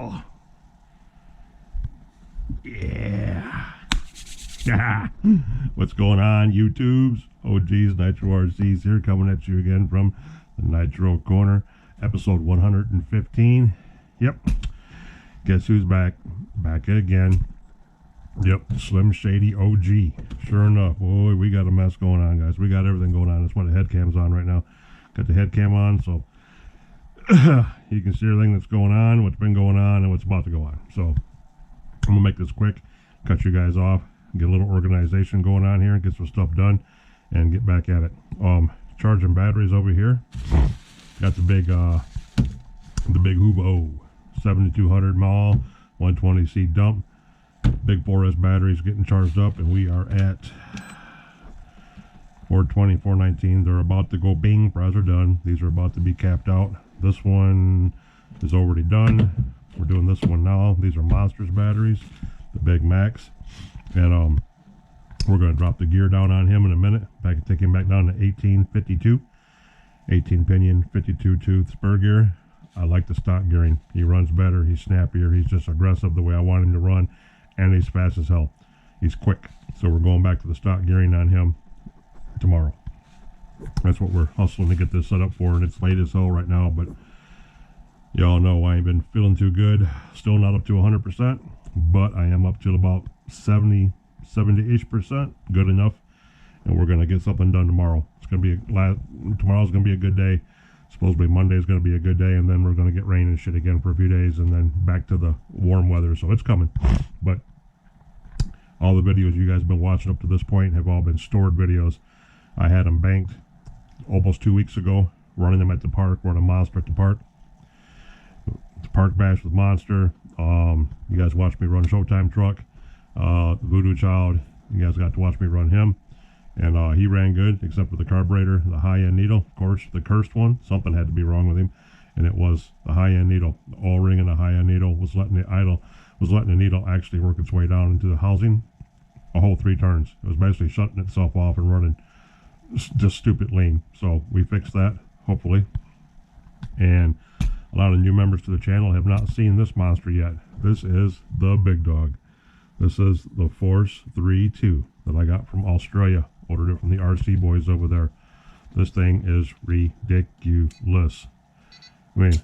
Oh. Yeah. What's going on, YouTubes? OGs, Nitro RCs here, coming at you again from the Nitro Corner, episode 115. Yep. Guess who's back? Back again. Yep, Slim Shady OG. Sure enough. Boy, we got a mess going on, guys. We got everything going on. That's why the head cam's on right now. Got the head cam on, so you can see everything that's going on, what's been going on, and what's about to go on. So I'm going to make this quick, cut you guys off, get a little organization going on here, get some stuff done, and get back at it. Charging batteries over here. Got the big Hubo 7200 mAh 120C dump. Big 4S batteries getting charged up, and we are at 420, 419. They're about to go bing. Bras are done. These are about to be capped out. This one is already done. We're doing this one now. These are Monsters batteries, the Big Max, and we're going to drop the gear down on him in a minute. Take him back down to 1852, 18 pinion, 52 tooth spur gear. I like the stock gearing. He runs better. He's snappier. He's just aggressive the way I want him to run. And he's fast as hell. He's quick. So we're going back to the stock gearing on him tomorrow. That's what we're hustling to get this set up for, and it's late as hell right now, but y'all know I ain't been feeling too good. Still not up to 100%, but I am up to about 70-ish%. Good enough, and we're going to get something done tomorrow. It's going to be tomorrow's going to be a good day. Supposedly Monday is going to be a good day, and then we're going to get rain and shit again for a few days, and then back to the warm weather, so it's coming. But all the videos you guys have been watching up to this point have all been stored videos. I had them banked almost 2 weeks ago, running them at the park, running Monster at the park. The park bash with Monster. You guys watched me run Showtime Truck. The Voodoo Child, you guys got to watch me run him. And he ran good, except for the carburetor, the high-end needle. Of course, the cursed one, something had to be wrong with him. And it was the high-end needle. The O-ring and the high-end needle was letting the needle actually work its way down into the housing a whole 3 turns. It was basically shutting itself off and running just stupid lean. So we fixed that, hopefully. And a lot of new members to the channel have not seen this monster yet. This is the big dog. This is the Force 3-2 that I got from Australia. Ordered it from the RC boys over there. This thing is ridiculous. I mean,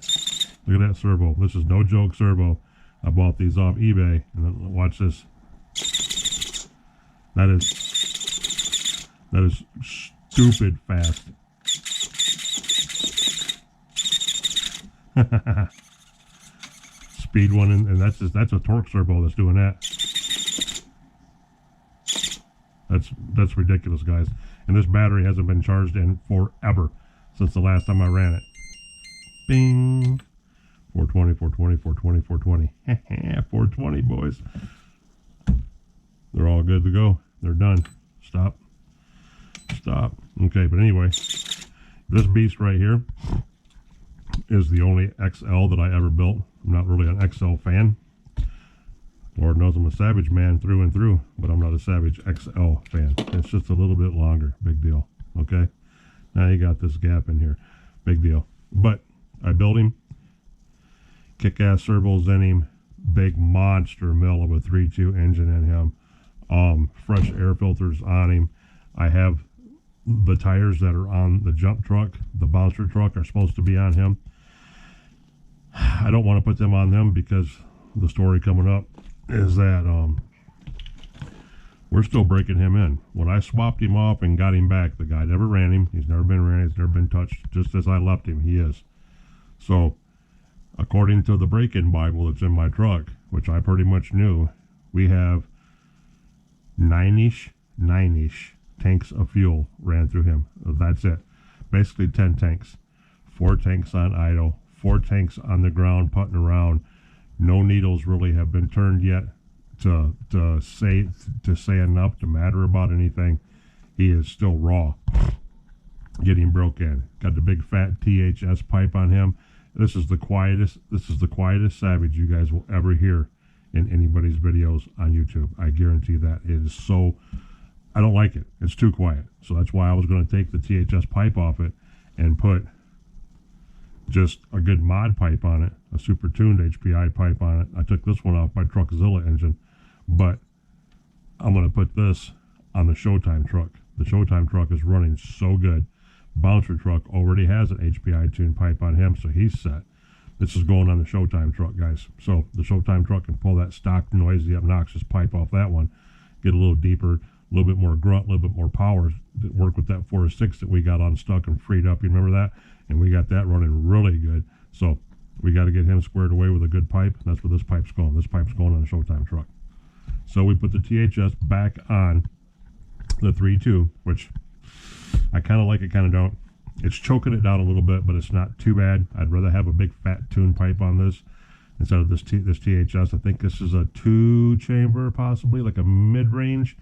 look at that servo. This is no joke servo. I bought these off eBay, and then watch this. That is stupid fast. Speed one, and that's a torque servo that's doing that. That's ridiculous, guys. And this battery hasn't been charged in forever, since the last time I ran it. Bing. 420, 420, 420, 420. 420, boys. They're all good to go. They're done. Stop. Okay, but anyway, this beast right here is the only XL that I ever built. I'm not really an XL fan. Lord knows I'm a Savage man through and through, but I'm not a Savage XL fan. It's just a little bit longer. Big deal. Okay? Now you got this gap in here. Big deal. But I built him. Kick-ass servos in him. Big monster mill of a 3.2 engine in him. Fresh air filters on him. I have the tires that are on the jump truck, the Monster truck, are supposed to be on him. I don't want to put them on them because the story coming up is that we're still breaking him in. When I swapped him off and got him back, the guy never ran him. He's never been ran. He's never been touched. Just as I left him, he is. So, according to the break-in Bible that's in my truck, which I pretty much knew, we have 9-ish tanks of fuel ran through him. That's it. Basically 10 tanks. 4 tanks on idle. 4 tanks on the ground putting around. No needles really have been turned yet to say enough to matter about anything. He is still raw. Getting broke in. Got the big fat THS pipe on him. This is the quietest Savage you guys will ever hear in anybody's videos on YouTube. I guarantee that. It is so, I don't like it. It's too quiet. So that's why I was going to take the THS pipe off it and put just a good mod pipe on it, a super tuned HPI pipe on it. I took this one off my Truckzilla engine, but I'm going to put this on the Showtime truck. The Showtime truck is running so good. Bouncer truck already has an HPI tuned pipe on him, so he's set. This is going on the Showtime truck, guys. So the Showtime truck can pull that stock, noisy, obnoxious pipe off that one, get a little deeper, a little bit more grunt, a little bit more power, work with that 4-6 that we got unstuck and freed up. You remember that? And we got that running really good. So we got to get him squared away with a good pipe. That's where this pipe's going. This pipe's going on the Showtime truck. So we put the THS back on the 3.2, which I kind of like it, kind of don't. It's choking it down a little bit, but it's not too bad. I'd rather have a big fat tune pipe on this instead of this THS. I think this is a 2-chamber, possibly like a mid-range,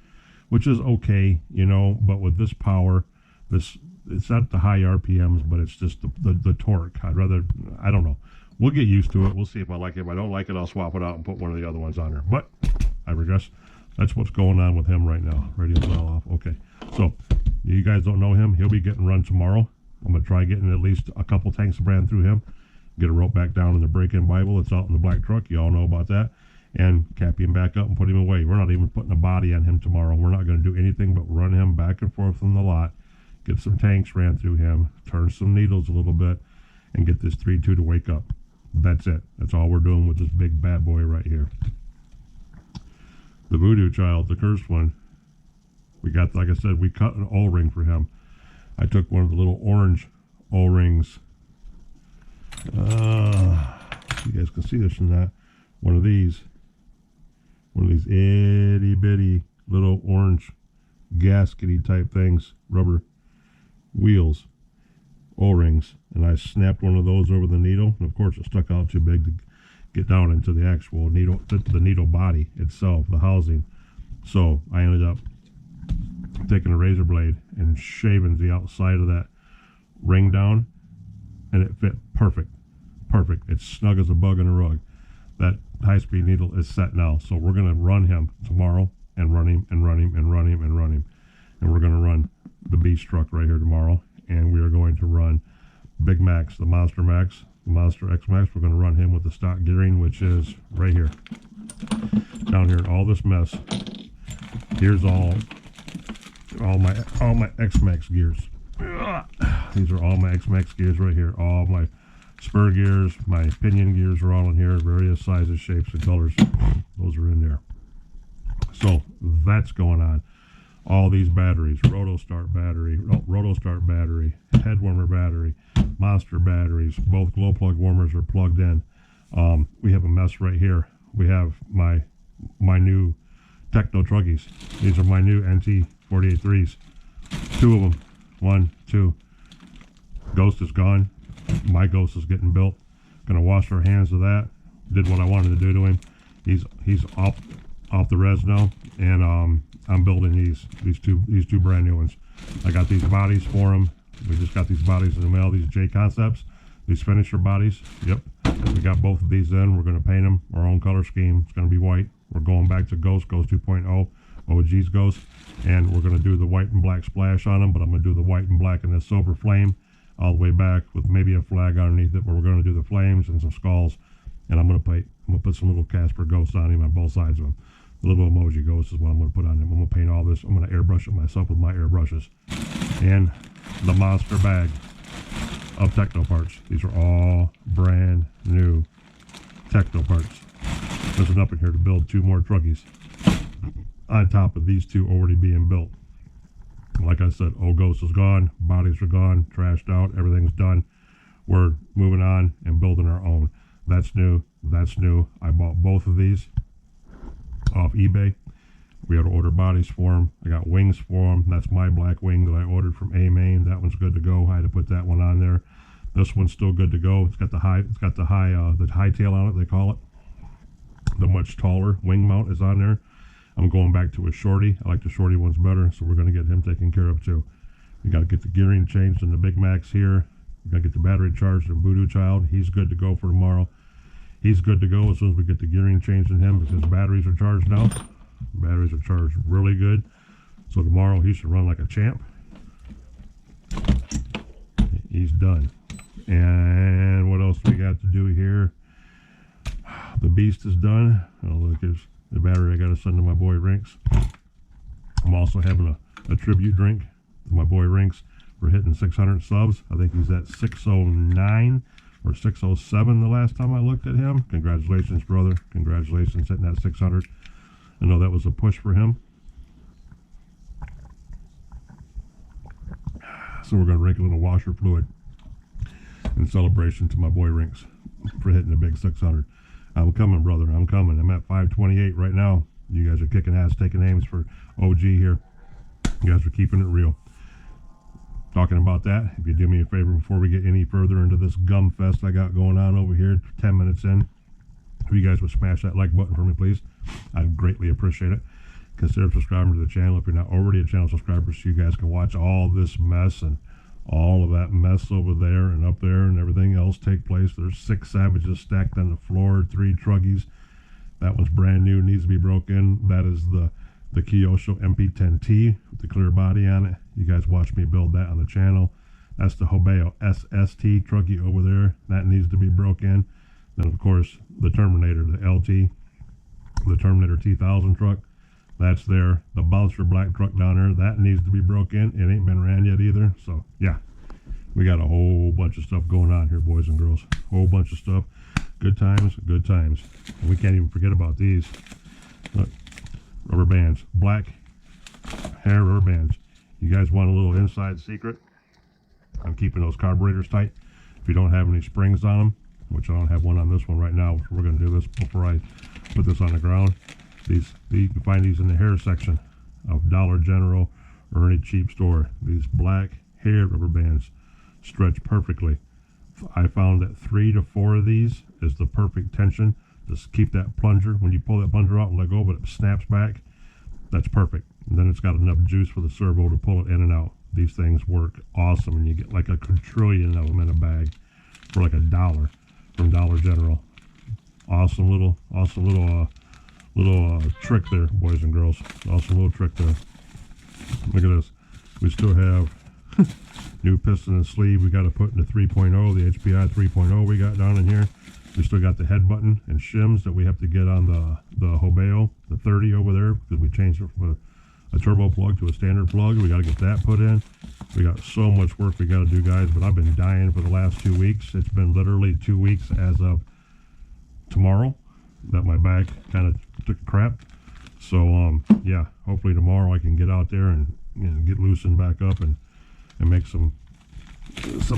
which is okay, you know. But with this power, it's not the high RPMs, but it's just the torque. I don't know. We'll get used to it. We'll see if I like it. If I don't like it, I'll swap it out and put one of the other ones on there. But I regress. That's what's going on with him right now. Radio's all off. Okay. So you guys don't know him. He'll be getting run tomorrow. I'm going to try getting at least a couple tanks of brand through him. Get a rope back down in the break-in Bible. It's out in the black truck. You all know about that. And cap him back up and put him away. We're not even putting a body on him tomorrow. We're not going to do anything but run him back and forth in the lot. Get some tanks ran through him. Turn some needles a little bit. And get this 3.2 to wake up. That's it. That's all we're doing with this big bad boy right here. The Voodoo Child, the cursed one. We got, like I said, we cut an O-ring for him. I took one of the little orange O-rings. You guys can see this in that. One of these itty bitty little orange gaskety type things, rubber wheels, O-rings, and I snapped one of those over the needle, and of course it stuck out too big to get down into the actual needle, the needle body itself, the housing. So I ended up taking a razor blade and shaving the outside of that ring down, and it fit perfect. It's snug as a bug in a rug. That high-speed needle is set now, so we're going to run him tomorrow and run him and run him and run him and run him, and we're going to run the beast truck right here tomorrow, and we are going to run Big Max, the Monster Max, the Monster X Max. We're going to run him with the stock gearing, which is right here, down here in all this mess. Here's all my X Max gears. These are all my X Max gears right here. All my spur gears, my pinion gears are all in here, various sizes, shapes, and colors. Those are in there. So that's going on. All these batteries, Rotostart battery, head warmer battery, Monster batteries, both glow plug warmers are plugged in. We have a mess right here. We have my new Techno Truggies. These are my new NT 483s. 2 of them. 1, 2. Ghost is gone. My Ghost is getting built. Gonna wash our hands of that. Did what I wanted to do to him. He's off the res now, and I'm building these two brand new ones. I got these bodies for him. We just got these bodies in the mail. These J Concepts, these finisher bodies. Yep, we got both of these in. We're gonna paint them our own color scheme. It's gonna be white. We're going back to Ghost 2.0, OG's Ghost, and we're gonna do the white and black splash on them. But I'm gonna do the white and black in this silver flame all the way back with maybe a flag underneath it, where we're going to do the flames and some skulls, and I'm going to put some little Casper ghosts on him on both sides of him. The little emoji ghost is what I'm going to put on him. I'm going to paint all this. I'm going to airbrush it myself with my airbrushes. And the monster bag of techno parts. These are all brand new techno parts. There's enough in here to build 2 more Truggies on top of these 2 already being built. Like I said, old Ghost is gone, bodies are gone, trashed out, everything's done. We're moving on and building our own. That's new. I bought both of these off eBay. We had to order bodies for them. I got wings for them. That's my black wing that I ordered from A-Main. That one's good to go. I had to put that one on there. This one's still good to go. It's got the high tail on it, they call it. The much taller wing mount is on there. I'm going back to a shorty. I like the shorty ones better, so we're going to get him taken care of too. You got to get the gearing changed in the Big Max here. We got to get the battery charged in Voodoo Child. He's good to go for tomorrow. He's good to go as soon as we get the gearing changed in him, because batteries are charged now. Batteries are charged really good. So tomorrow he should run like a champ. He's done. And else we got to do here? The beast is done. Oh, look, there's the battery I got to send to my boy Rinks. I'm also having a tribute drink to my boy Rinks for hitting 600 subs. I think he's at 609 or 607 the last time I looked at him. Congratulations, brother. Congratulations hitting that 600. I know that was a push for him. So we're going to drink a little washer fluid in celebration to my boy Rinks for hitting the big 600. I'm coming, brother. I'm coming. I'm at 528 right now. You guys are kicking ass, taking names for OG here. You guys are keeping it real. Talking about that, if you do me a favor before we get any further into this gum fest I got going on over here, 10 minutes in, if you guys would smash that like button for me, please, I'd greatly appreciate it. Consider subscribing to the channel if you're not already a channel subscriber, so you guys can watch all this mess and all of that mess over there and up there and everything else take place. There's 6 Savages stacked on the floor, 3 Truggies. That one's brand new, needs to be broken. That is the Kyosho MP10T with the clear body on it. You guys watch me build that on the channel. That's the Hobeo SST Truggy over there. That needs to be broken. Then, of course, the Terminator, the LT, the Terminator T1000 truck. That's there. The Bouncer Black truck down there, that needs to be broken. It ain't been ran yet either. So, yeah, we got a whole bunch of stuff going on here, boys and girls. Whole bunch of stuff. Good times, good times. And we can't even forget about these. Look, rubber bands. Black hair rubber bands. You guys want a little inside secret? I'm keeping those carburetors tight. If you don't have any springs on them, which I don't have one on this one right now, we're going to do this before I put this on the ground. These you can find these in the hair section of Dollar General or any cheap store. These black hair rubber bands stretch perfectly. I found that 3 to 4 of these is the perfect tension. Just keep that plunger. When you pull that plunger out and let go, but it snaps back, that's perfect. And then it's got enough juice for the servo to pull it in and out. These things work awesome, and you get like a quadrillion of them in a bag for like $1 from Dollar General. Awesome little trick there, boys and girls. Awesome little trick there. Look at this. We still have new piston and sleeve we got to put in the 3.0, the HPI 3.0 we got down in here. We still got the head button and shims that we have to get on the Hobeo, the 30 over there, because we changed it from a turbo plug to a standard plug. We got to get that put in. We got so much work we got to do, guys, but I've been dying for the last 2 weeks. It's been literally 2 weeks as of tomorrow that my back kind of took a crap. So yeah, hopefully tomorrow I can get out there and get loosened back up and make some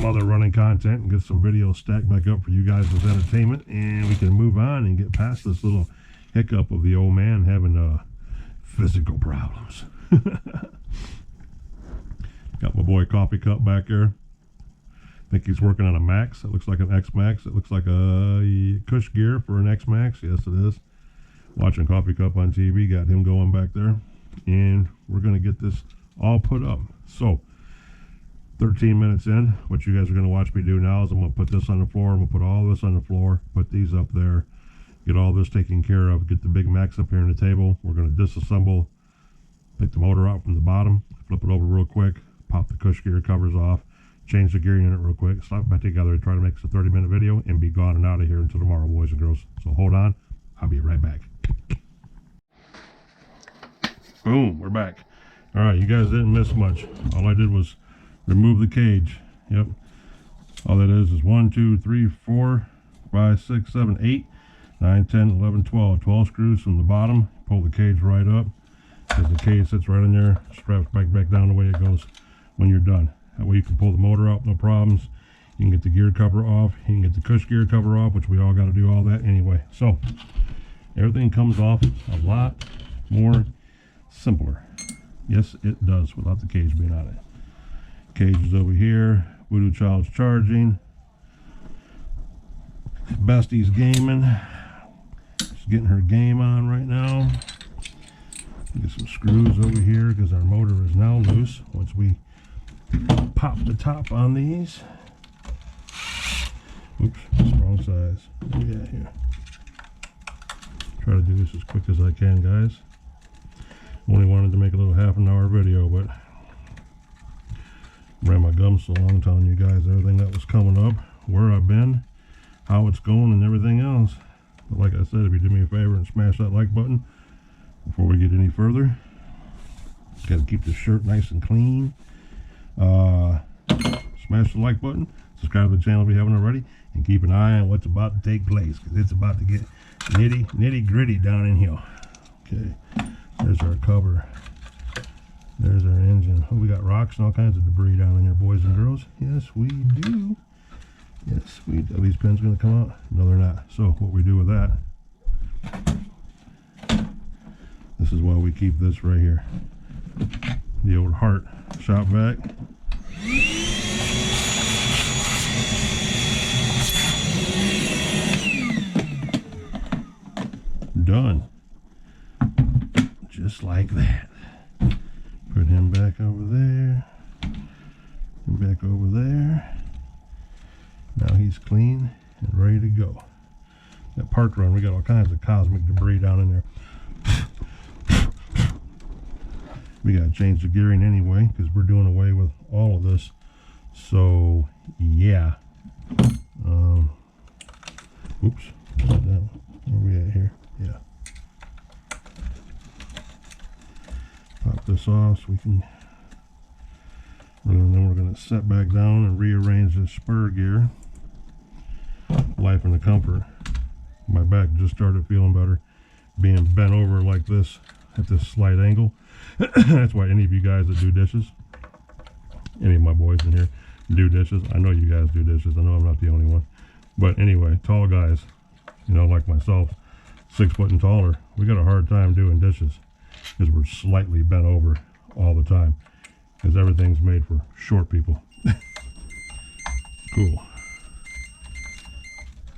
other running content and get some videos stacked back up for you guys as entertainment, and we can move on and get past this little hiccup of the old man having physical problems. Got my boy Coffee Cup back there. I think he's working on a Max. It looks like an X Max. It looks like a Cush gear for an X Max. Yes, it is. Watching Coffee Cup on TV, got him going back there, and we're going to get this all put up. So 13 minutes in, what you guys are going to watch me do now is I'm going to put this on the floor. I'm going to put all this on the floor, put these up there, get all this taken care of, get the big Max up here on the table. We're going to disassemble, take the motor out from the bottom, flip it over real quick, pop the Cush gear covers off, change the gear unit real quick, slap it back together, try to make this a 30-minute video, and be gone and out of here until tomorrow, boys and girls. So hold on, I'll be right back. Boom, we're back. All right, you guys didn't miss much. All I did was remove the cage. Yep. All that is 1, 2, 3, 4, 5, 6, 7, 8, 9, 10, 11, 12. 12 screws from the bottom. Pull the cage right up. Because the cage sits right in there. Straps back down the way it goes when you're done. That way you can pull the motor out, no problems. You can get the gear cover off. You can get the Cush gear cover off, which we all got to do all that anyway. So everything comes off a lot more simpler. Yes, it does, without the cage being on it. Cage is over here. Voodoo Child's charging. Bestie's gaming. She's getting her game on right now. Get some screws over here because our motor is now loose. Once we pop the top on these. Oops, that's the wrong size. What do we got here? Try to do this as quick as I can, guys. Only wanted to make a little half-an-hour video, but ran my gums so long telling you guys everything that was coming up, where I've been, looks going and everything else. But like I said, if you do me a favor and smash that like button before we get any further. Got to keep this shirt nice and clean. Smash the like button, subscribe to the channel if you haven't already, and keep an eye on what's about to take place, because it's about to get nitty gritty down in here. Okay, there's our cover. There's our engine. Oh, we got rocks and all kinds of debris down in here, boys and girls. Yes, we do. Yes, we do. Are these pins going to come out? No, they're not. So what we do with that, this is why we keep this right here. The old Hart shop vac. Done. Just like that. Put him back over there. And back over there. Now he's clean and ready to go. That park run, we got all kinds of cosmic debris down in there. We got to change the gearing anyway, because we're doing away with all of this. So, yeah. Oops. Where are we at here? Yeah. Pop this off so we can. And then we're going to set back down and rearrange this spur gear. Life in the comfort. My back just started feeling better. Being bent over like this at this slight angle. That's why any of you guys that do dishes, any of my boys in here do dishes. I know you guys do dishes. I know I'm not the only one. But anyway, tall guys, you know, like myself, 6 foot and taller, we got a hard time doing dishes because we're slightly bent over all the time, because everything's made for short people. Cool.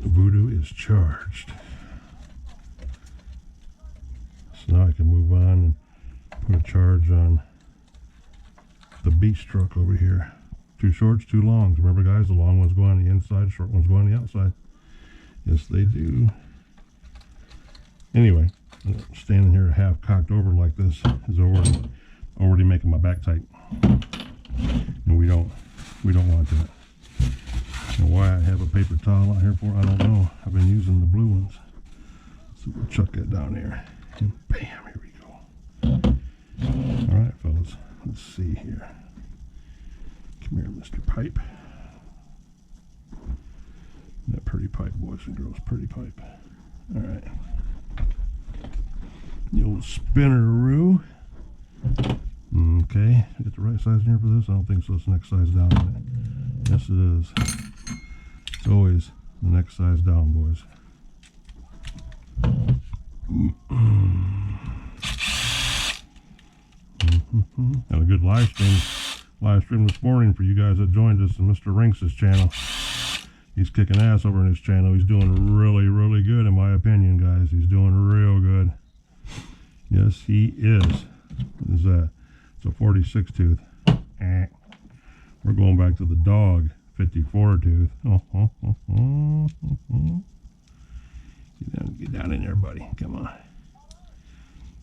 Voodoo is charged. So now I can move on and put a charge on the beach truck over here. 2 shorts, 2 longs. Remember, guys, the long ones go on the inside, short ones go on the outside. Yes, they do. Anyway, standing here half cocked over like this is already making my back tight, and we don't want that. And why I have a paper towel out here for, I don't know. I've been using the blue ones. So we'll chuck that down there, and bam, here we go. All right, fellas, let's see here. Come here, Mr. Pipe. That pretty pipe, boys and girls, pretty pipe. All right. The old spinneroo. Okay, get the right size in here for this? I don't think so. It's the next size down. Yes, it is. It's always the next size down, boys. Had a good live stream this morning for you guys that joined us on Mr. Rinks' channel. He's kicking ass over in his channel. He's doing really good, in my opinion, guys. He's doing real good. Yes, he is. What is that? It's a 46 tooth. We're going back to the dog 54 tooth. Get down in there, buddy. Come on.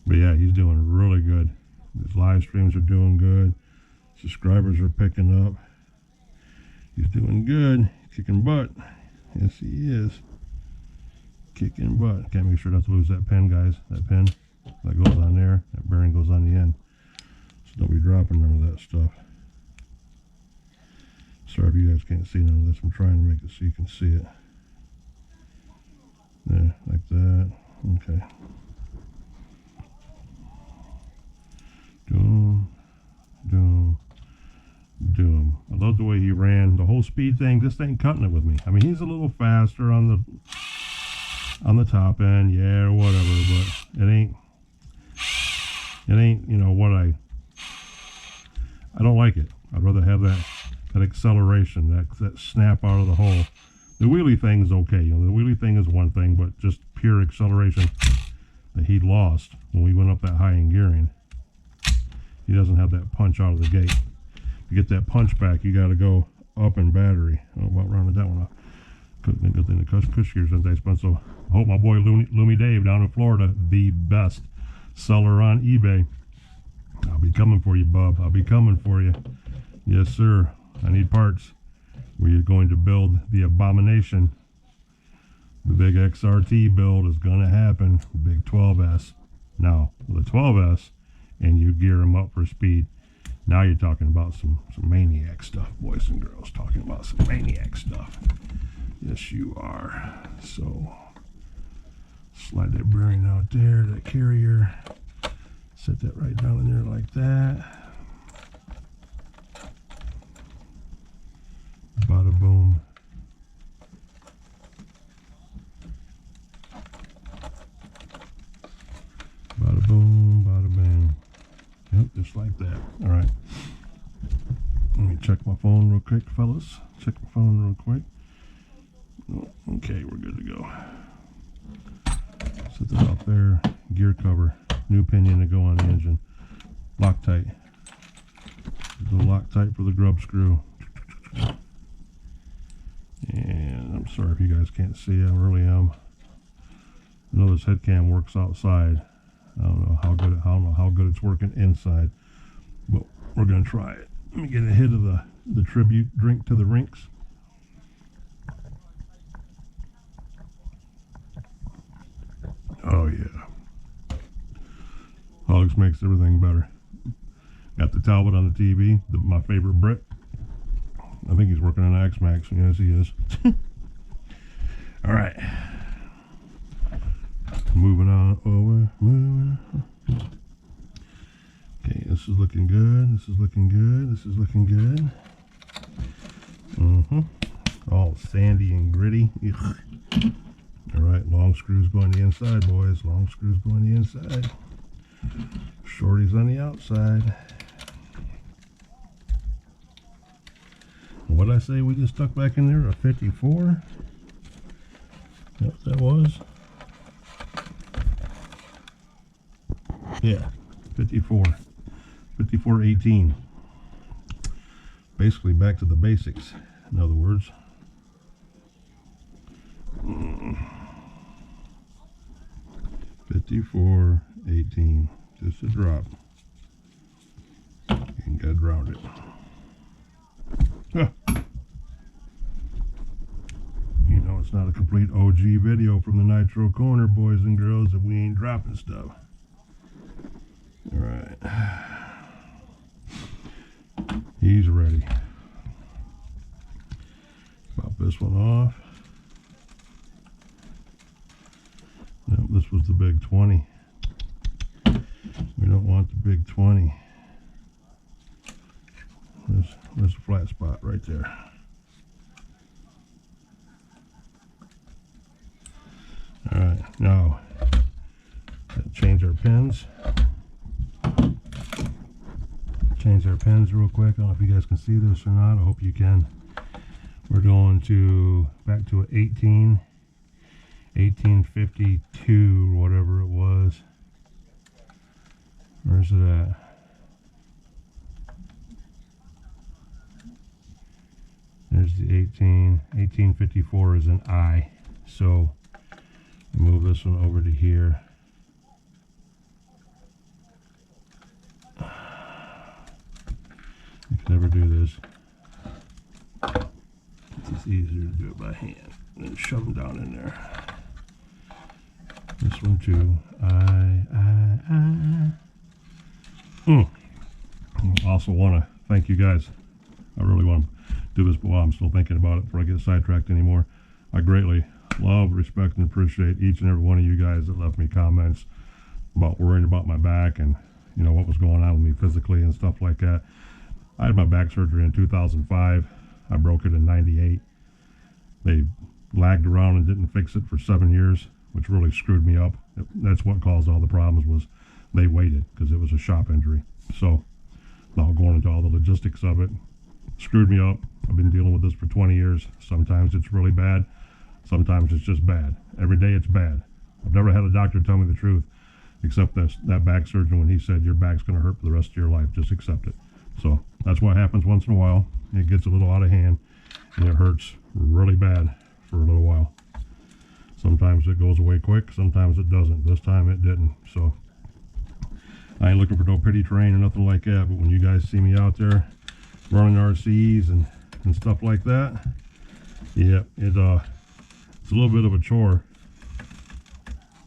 But yeah, he's doing really good. His live streams are doing good. Subscribers are picking up. He's doing good. Kicking butt. Yes, he is. Kicking butt. Can't make sure not to lose that pin, guys. That pin that goes on there. That bearing goes on the end. So don't be dropping none of that stuff. Sorry if you guys can't see none of this. I'm trying to make it so you can see it. There, like that. Okay. Doom. I love the way he ran the whole speed thing. Just ain't cutting it with me. I mean, he's a little faster on the top end, yeah, or whatever, but it ain't, you know, what I don't like it. I'd rather have that acceleration, that snap out of the hole. The wheelie thing's okay. You know, the wheelie thing is one thing, but just pure acceleration that he lost when we went up that high in gearing. He doesn't have that punch out of the gate. To get that punch back, you got to go up in battery. Oh, about rounded that one up. Good thing the cush gears isn't that expensive. So I hope my boy Loomy Dave down in Florida, the best seller on eBay. I'll be coming for you, bub. I'll be coming for you. Yes, sir. I need parts. We're going to build the abomination The big XRT build is going to happen. The big 12S. Now, the 12S, and you gear them up for speed. Now you're talking about some maniac stuff, boys and girls. Talking about some maniac stuff. Yes, you are. So, slide that bearing out there, that carrier. Set that right down in there like that. Bada boom. Bada boom, bada bang. Yep, just like that. All right. Let me check my phone real quick, fellas. Check my phone real quick. Oh, okay, we're good to go. Set that up there. Gear cover. New pinion to go on the engine. Loctite. The Loctite for the grub screw. And I'm sorry if you guys can't see. I really am. I know this head cam works outside. I don't know how good it's working inside, but we're gonna try it. Let me get a hit of the tribute drink to the rinks. Oh yeah, Hogs makes everything better. Got the Talbot on the TV, my favorite Brit. I think he's working on X-Max. Yes, he is. All right. Moving on over. Moving on. Okay, this is looking good. This is looking good. This is looking good. All sandy and gritty. Ugh. All right, long screws going the inside, boys. Long screws going the inside. Shorties on the outside. What did I say we just stuck back in there? A 54? That's what that was? Yeah, 54. 5418. Basically back to the basics, in other words. 5418. Just a drop. And got drowned it. Huh. You know it's not a complete OG video from the Nitro corner, boys and girls, if we ain't dropping stuff. Alright. He's ready. Pop this one off. Nope, this was the big 20. We don't want the big 20. There's a flat spot right there. Alright, now change our pins. Change our pins real quick. I don't know if you guys can see this or not. I hope you can. We're going to back to 1852 or whatever it was. Where's it at? There's the 1854 is an I. So move this one over to here. You can never do this. It's easier to do it by hand than shove them down in there. This one too. I also want to thank you guys. I really want to do this while I'm still thinking about it before I get sidetracked anymore. I greatly love, respect, and appreciate each and every one of you guys that left me comments about worrying about my back and, you know, what was going on with me physically and stuff like that. I had my back surgery in 2005. I broke it in 98. They lagged around and didn't fix it for 7 years, which really screwed me up. That's what caused all the problems, was they waited because it was a shop injury. So now going into all the logistics of it, screwed me up. I've been dealing with this for 20 years. Sometimes it's really bad. Sometimes it's just bad. Every day it's bad. I've never had a doctor tell me the truth, except that back surgeon when he said your back's going to hurt for the rest of your life. Just accept it. So that's what happens once in a while. It gets a little out of hand and it hurts really bad for a little while. Sometimes it goes away quick, sometimes it doesn't. This time it didn't. So I ain't looking for no pity train or nothing like that, but when you guys see me out there running RCs and stuff like that, yeah, It's a little bit of a chore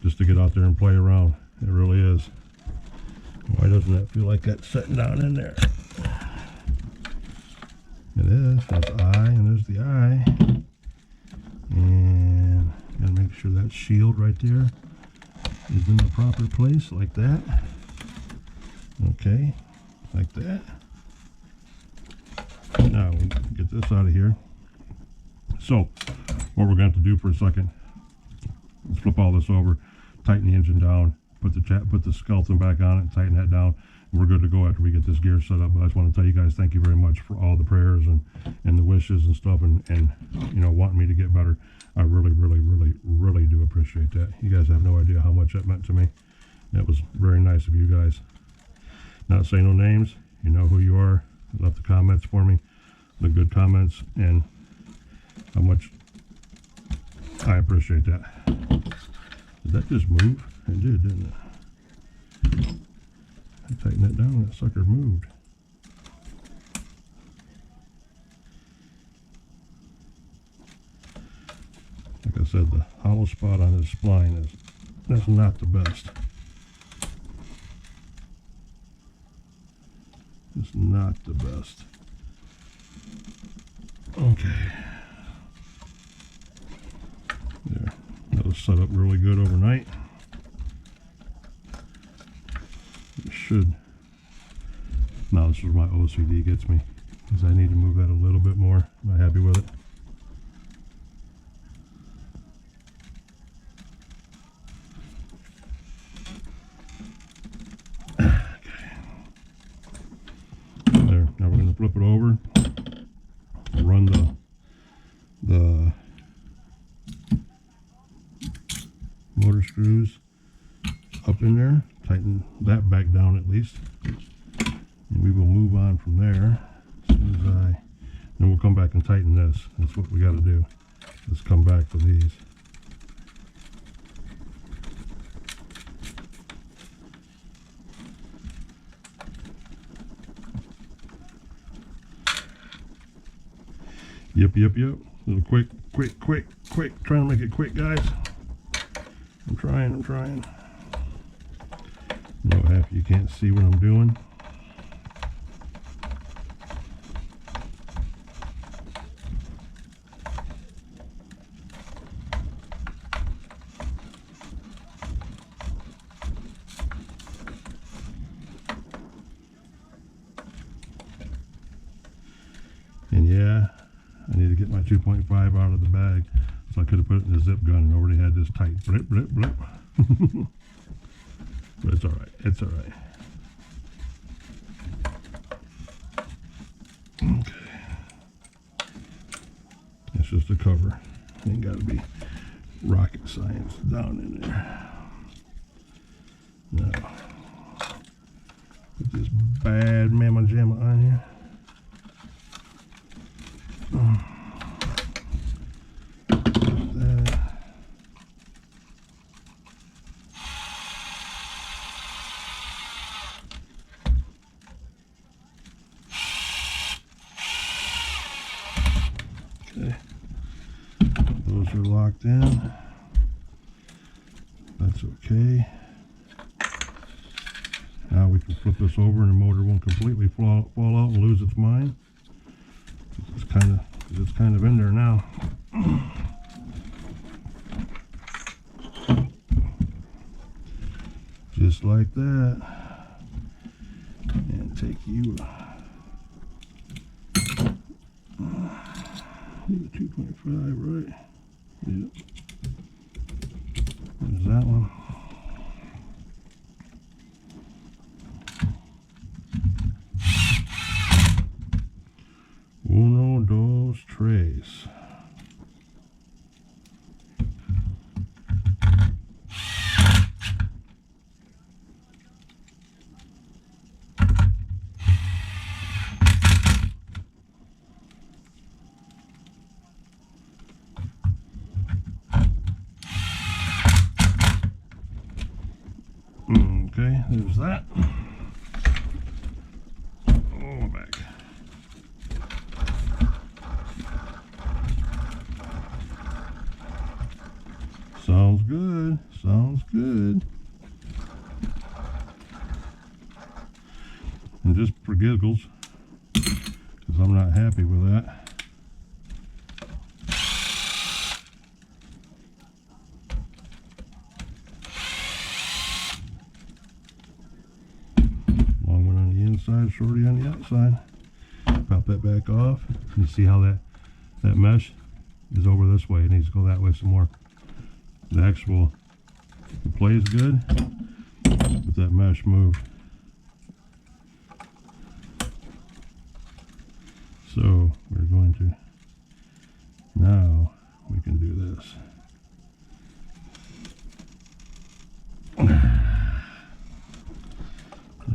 just to get out there and play around. It really is. Why doesn't that feel like that's sitting down in there? It is. That's eye, and there's the eye. And gotta make sure that shield right there is in the proper place, like that. Okay, like that. Now we'll get this out of here. So, what we're going to do for a second, let's flip all this over, tighten the engine down, put the skeleton back on it, and tighten that down. We're good to go after we get this gear set up. But I just want to tell you guys, thank you very much for all the prayers and the wishes and stuff, and you know, wanting me to get better. I really, really, really, really do appreciate that. You guys have no idea how much that meant to me. That was very nice of you guys. Not saying no names, you know who you are. Left the comments for me, the good comments, and how much I appreciate that. Did that just move? It did, didn't it? I tightened that down, that sucker moved. Like I said, the hollow spot on this spline that's not the best. It's not the best. Okay. There. That was set up really good overnight. It should. Now this is where my OCD gets me, because I need to move that a little bit more. I'm not happy with it. Flip it over, run the motor screws up in there, tighten that back down at least, and we will move on from there. As soon as then we'll come back and tighten this. That's what we got to do. Let's come back for these. Yep. A little quick. Trying to make it quick, guys. I'm trying. No, half you can't see what I'm doing. And yeah, I need to get my 2.5 out of the bag, so I could have put it in the zip gun and already had this tight. Blip. But it's alright. Okay. It's just a cover. Ain't got to be rocket science down in there. Now, put this bad mamma jamma on here. Okay, those are locked in. That's okay. Now we can flip this over and the motor won't completely fall out and lose its mind. It's kind of in there now. Just like that. And take you 2.5, right? Yep. There's that one. Uno, dos, tres. Okay, there's that. Oh, back. Sounds good. Sounds good. And just for giggles, because I'm not happy with that. Long one on the inside, shorty on the outside. Pop that back off. You see how that mesh is over this way. It needs to go that way some more. The actual play is good, but that mesh moved. So we're going to, now we can do this. There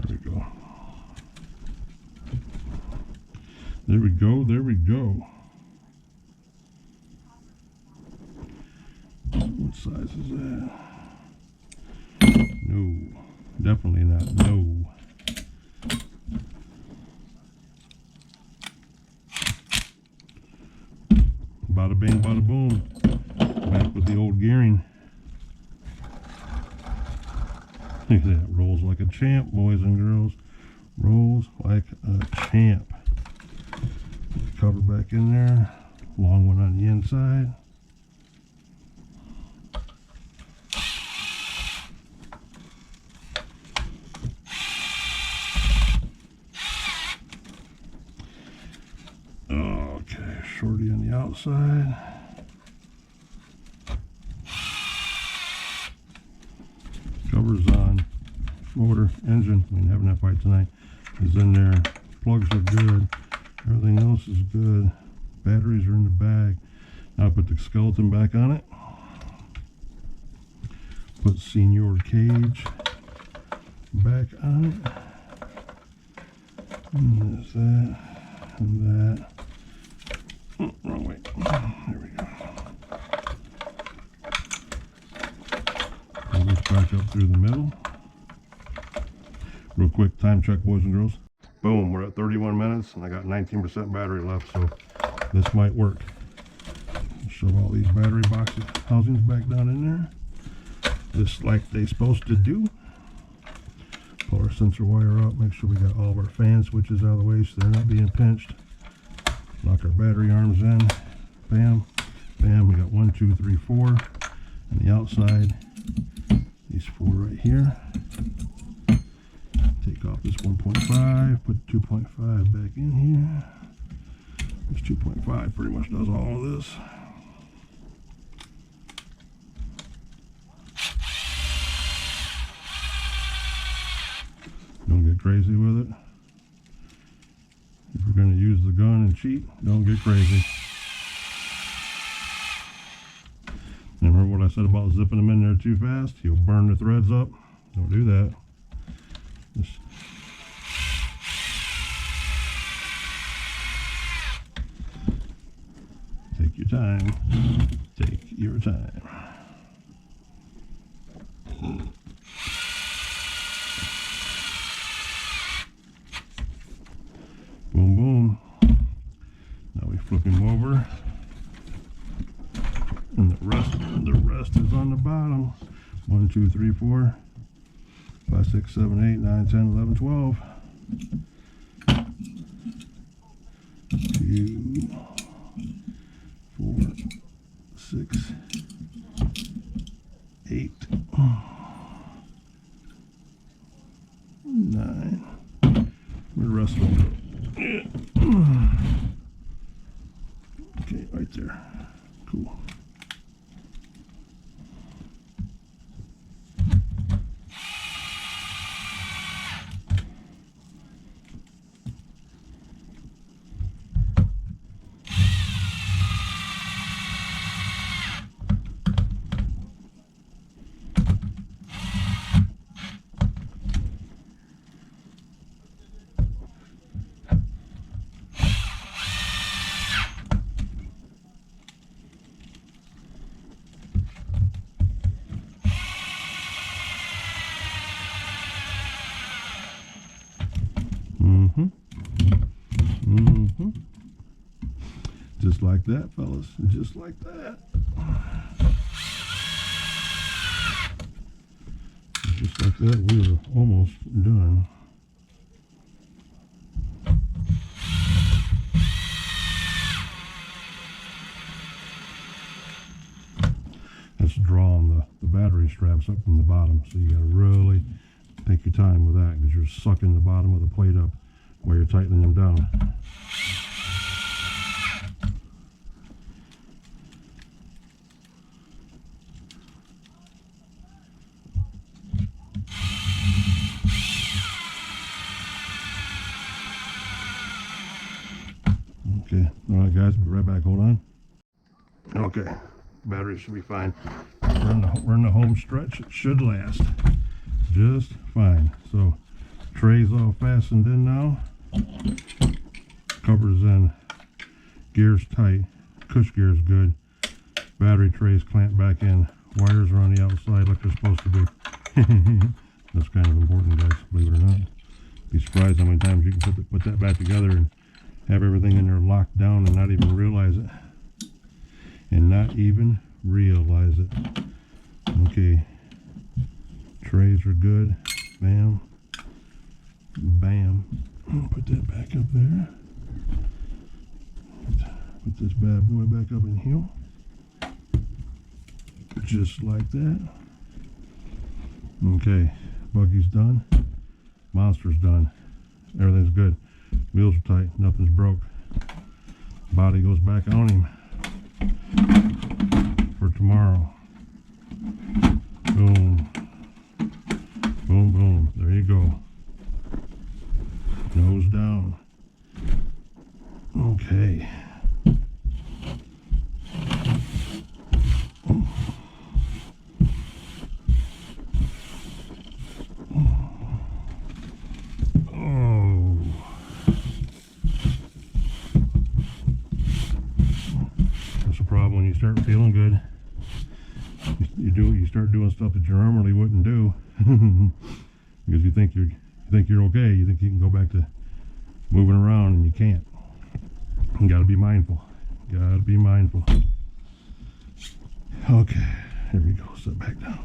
we go. There we go, there we go. What size is that? No, definitely not, no. Bada bing, bada boom. Back with the old gearing. Look at that, rolls like a champ, boys and girls. Rolls like a champ. Cover back in there. Long one on the inside. Okay, shorty on the outside. Covers on. Motor, engine, we ain't having that fight tonight, is in there. Plugs are good. Everything else is good. Batteries are in the bag. Now I put the skeleton back on it. Put senior cage back on it. And there's that. And that. Oh, wrong way. There we go. Pull this back up through the middle. Real quick time check, boys and girls. Boom, we're at 31 minutes and I got 19% battery left, so this might work. Shove all these battery boxes, housings back down in there. Just like they're supposed to do. Pull our sensor wire out, make sure we got all of our fan switches out of the way so they're not being pinched. Lock our battery arms in. Bam, bam, we got 1, 2, 3, 4. On the outside, these 4 right here. Take off this 1.5, put 2.5 back in here. This 2.5 pretty much does all of this. Don't get crazy with it. If you're going to use the gun and cheat, don't get crazy. Remember what I said about zipping them in there too fast? You'll burn the threads up. Don't do that. Just take your time. Take your time. Boom, boom. Now we flip him over. And the rest is on the bottom. 1, 2, 3, 4. 5, 6, 7, 8, 9, 10, 11, 12. 2, 4, 6, 8, 9. Where the rest of them go? Okay, right there. Cool. Just like that, fellas. Just like that. like that, we were almost done. That's drawing the battery straps up from the bottom, so you got to really take your time with that, because you're sucking the bottom of the plate up while you're tightening them down. Okay, all right guys, be right back, hold on. Okay, battery should be fine. We're in the home stretch. It should last just fine. So tray's all fastened in now, covers in, gears tight, cush gear's good, battery tray's clamped back in, wires are on the outside like they're supposed to be. That's kind of important, guys, believe it or not. Be surprised how many times you can put that back together and have everything in there locked down and not even realize it. Okay, trays are good. Bam, bam. Put that back up there. Put this bad boy back up in here, just like that. Okay, buggy's done, monster's done, everything's good, wheels are tight, nothing's broke, body goes back on him for tomorrow. Boom, boom, boom, there you go, nose down. Okay. When you start feeling good, you start doing stuff that you normally wouldn't do because you think you're okay. You think you can go back to moving around, and you can't. You got to be mindful. Got to be mindful. Okay, here we go. Sit back down.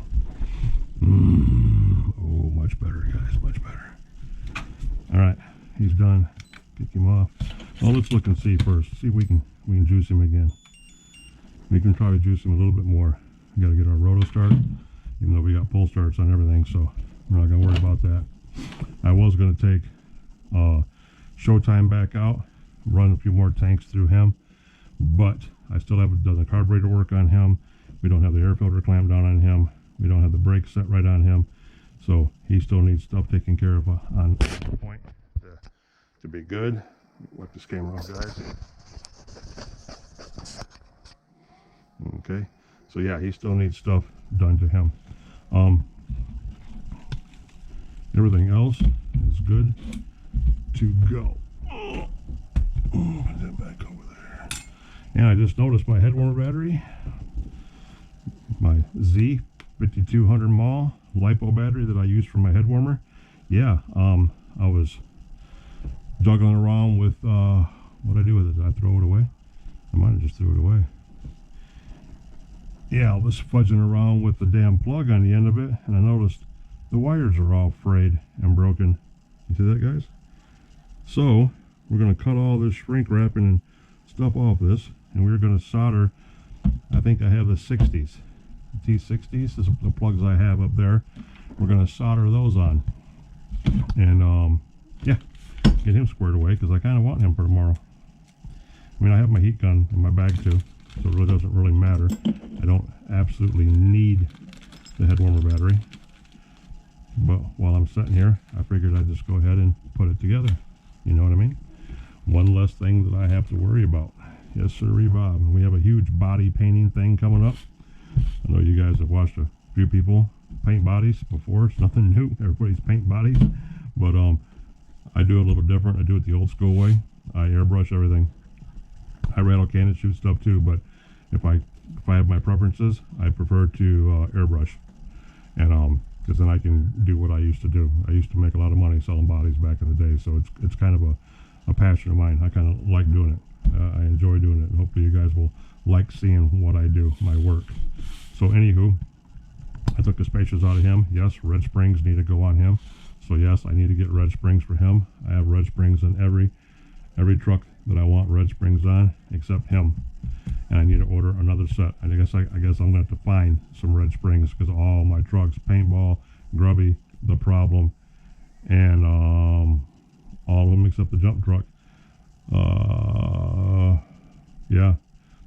Oh, much better, guys. Much better. All right, he's done. Kick him off. Well, let's look and see first. See if we can juice him again. We can try to juice him a little bit more. We got to get our roto started, even though we got pull starts on everything, so we're not going to worry about that. I was going to take Showtime back out, run a few more tanks through him, but I still haven't done the carburetor work on him. We don't have the air filter clamped down on him. We don't have the brakes set right on him, so he still needs stuff taken care of on the point to be good. Wipe this camera off, guys. Okay, so yeah, he still needs stuff done to him. Everything else is good to go. Put that back over there. And I just noticed my head warmer battery, my Z 5200 mAh LiPo battery that I use for my head warmer. Yeah, I was juggling around with what I do with it. Did I throw it away? I might have just threw it away. Yeah, I was fudging around with the damn plug on the end of it, and I noticed the wires are all frayed and broken. You see that, guys? So we're going to cut all this shrink wrapping and stuff off this, and we're going to solder. I think I have the 60s, the T60s. This is the plugs I have up there. We're going to solder those on, and yeah, get him squared away, because I kind of want him for tomorrow. I mean, I have my heat gun in my bag too, so it really doesn't really matter. I don't absolutely need the head warmer battery, but while I'm sitting here, I figured I'd just go ahead and put it together. You know what I mean? One less thing that I have to worry about. Yes, sirree, Bob. We have a huge body painting thing coming up. I know you guys have watched a few people paint bodies before. It's nothing new. Everybody's paint bodies, but I do it a little different. I do it the old school way. I airbrush everything. I rattle can and shoot stuff too, but if I have my preferences, I prefer to airbrush, and because then I can do what I used to do. I used to make a lot of money selling bodies back in the day, so it's kind of a passion of mine. I kind of like doing it. I enjoy doing it, and hopefully you guys will like seeing what I do, my work. So anywho, I took the spacers out of him. Yes, red springs need to go on him. So yes, I need to get red springs for him. I have red springs in every truck that I want red springs on, except him. And I need to order another set. I guess I'm gonna have to find some red springs because all my trucks, paintball, grubby, the problem, and all of them except the jump truck. Yeah,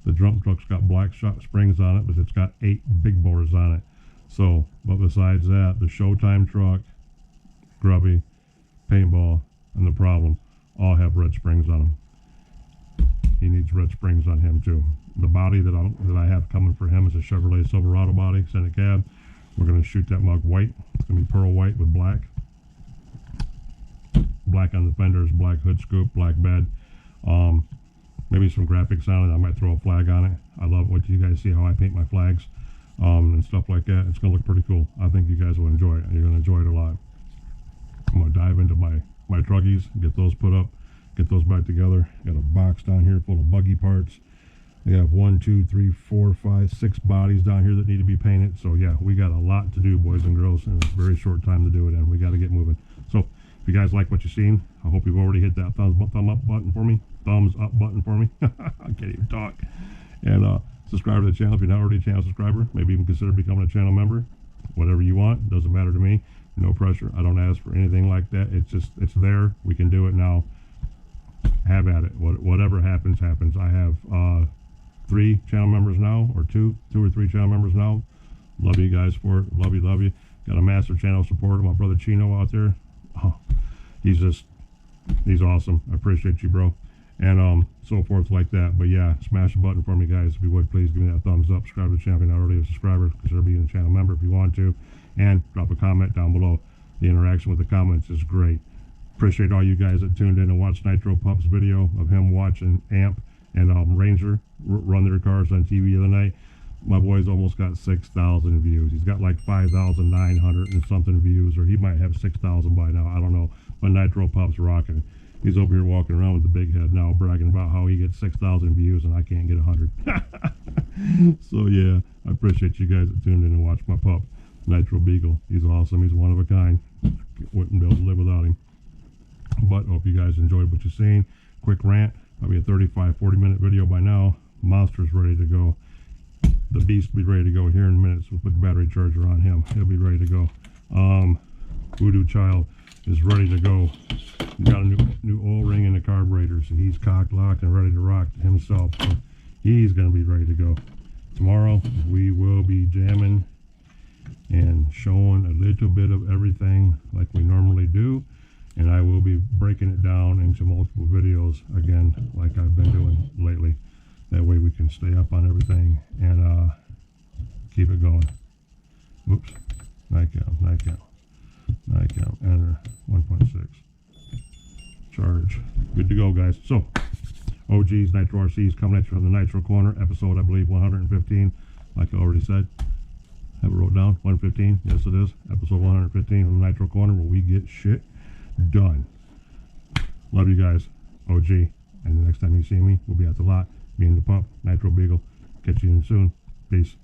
the jump truck's got black shot springs on it, but it's got 8 big bores on it. So, but besides that, the Showtime truck, grubby, paintball, and the problem all have red springs on them. He needs red springs on him too. The body that I have coming for him is a Chevrolet Silverado body, Senate cab. We're going to shoot that mug white. It's going to be pearl white with black. Black on the fenders, black hood scoop, black bed. Maybe some graphics on it. I might throw a flag on it. I love what you guys see how I paint my flags and stuff like that. It's going to look pretty cool. I think you guys will enjoy it. You're going to enjoy it a lot. I'm going to dive into my truckies, get those put up, get those back together. Got a box down here full of buggy parts. I have 1, 2, 3, 4, 5, 6 bodies down here that need to be painted. So yeah, we got a lot to do, boys and girls, in a very short time to do it, and we got to get moving. So if you guys like what you've seen, I hope you've already hit that thumb up button for me. Thumbs up button for me. I can't even talk. And subscribe to the channel if you're not already a channel subscriber. Maybe even consider becoming a channel member. Whatever you want, doesn't matter to me. No pressure. I don't ask for anything like that. It's there. We can do it now. Have at it. Whatever happens, happens. I have 3 channel members now, or 2 or 3 channel members now. Love you guys for it. Love you. Got a master channel supporter, my brother Chino out there. Oh, he's awesome. I appreciate you, bro. And so forth like that. But yeah, smash the button for me, guys, if you would. Please give me that thumbs up. Subscribe to the channel if you're not already a subscriber. Consider being a channel member if you want to. And drop a comment down below. The interaction with the comments is great. Appreciate all you guys that tuned in and watched Nitro Pup's video of him watching Amp and Ranger run their cars on TV the other night. My boy's almost got 6,000 views. He's got like 5,900 and something views, or he might have 6,000 by now. I don't know. But Nitro Pup's rocking. He's over here walking around with the big head now, bragging about how he gets 6,000 views and I can't get 100. So yeah, I appreciate you guys that tuned in and watched my pup, Nitro Beagle. He's awesome. He's one of a kind. Wouldn't be able to live without him. But hope you guys enjoyed what you've seen. Quick rant. Probably a 35-40 minute video by now. Monster's ready to go. The beast will be ready to go here in minutes. We'll put the battery charger on him. He'll be ready to go. Voodoo Child is ready to go. He's got a new oil ring in the carburetor, so he's cocked, locked, and ready to rock himself. So he's going to be ready to go. Tomorrow we will be jamming and showing a little bit of everything like we normally do, and I will be breaking it down into multiple videos again like I've been doing lately. That way we can stay up on everything and keep it going. Oops. Night count, enter 1.6. Charge. Good to go, guys. So, OGs, Nitro RCs coming at you from the Nitro Corner, episode, I believe, 115. Like I already said. Have it wrote down, 115. Yes, it is. Episode 115 from the Nitro Corner, where we get shit done. Love you guys, OG. And the next time you see me, we'll be at the lot. Me and the pup, Nitro Beagle. Catch you soon. Peace.